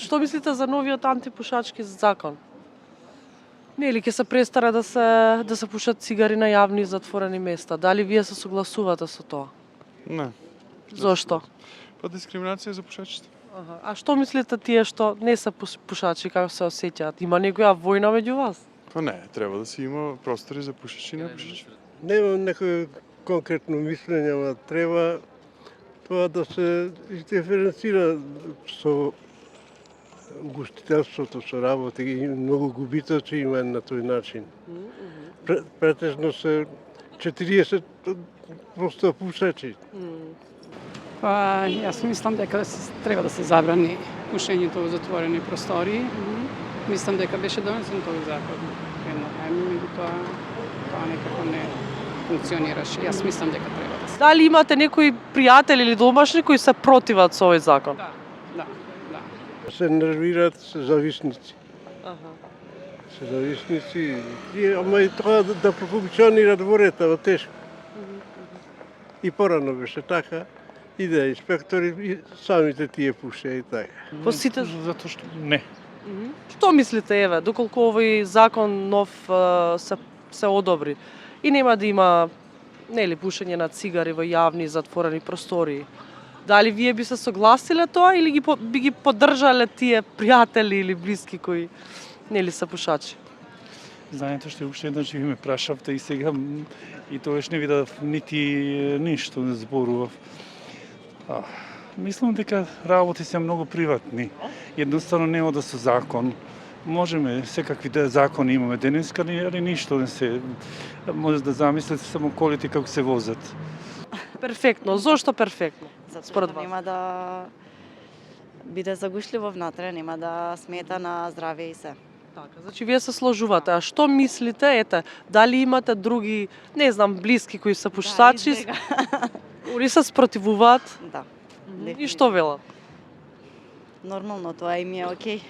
што мислите за новиот антипушачки закон? Нели ќе се престара да се пушат цигари на јавни и затворени места? Дали вие се согласувате со тоа? Не. Зошто? Па дискриминација за пушачите. А што мислите тие што не се пушачи, како се осеќаат? Има некоја војна меѓу вас? Па не, треба да си има простори за пушачи и непушачи. Немам некој конкретно мислење, ама треба тоа да се издиференцира со угостителството, со работа, и многу губитоци има на тој начин. Претежно се 40% пушачи. Па, јас мислам дека треба да се забрани пушењето во затворени простории. Мислам дека беше донесен тој закон едно време, меѓутоа тоа некако не функционираше. Јас мислам дека треба да се. Дали имате некои пријатели или домашни кои се противат со овој закон? Да. Се нервираат, се зависници. Се зависници, ама и тоа да профункционира дворета, тешко. И порано беше така. Иде инспектори и самите тие пушеа и така. По сите... Затоа што не. Што мислите, еве, доколку овој закон нов се одобри и нема да има нели пушење на цигари во јавни и затворени простории? Дали вие би се согласиле тоа или би ги поддржале тие пријатели или блиски кои нели се пушачи? Знаете што уште еднаш ви ме прашавте и сега и тогаш не видов нити ништо не зборував. Мислам дека работи се многу приватни. Едноставно нема да со закон. Можеме секакви закони имаме денеска, али ништо не се може да замислите само колите како се возат. Перфектно. Зошто перфектно? Според вас нема да биде загушливо внатре, нема да смета на здравје и се. Така, значи вие се сложувате. А што мислите, дали имате други, не знам, блиски кои се пушачи? Они се спротивуваат? Да. И што велат? Нормално, тоа им е окей.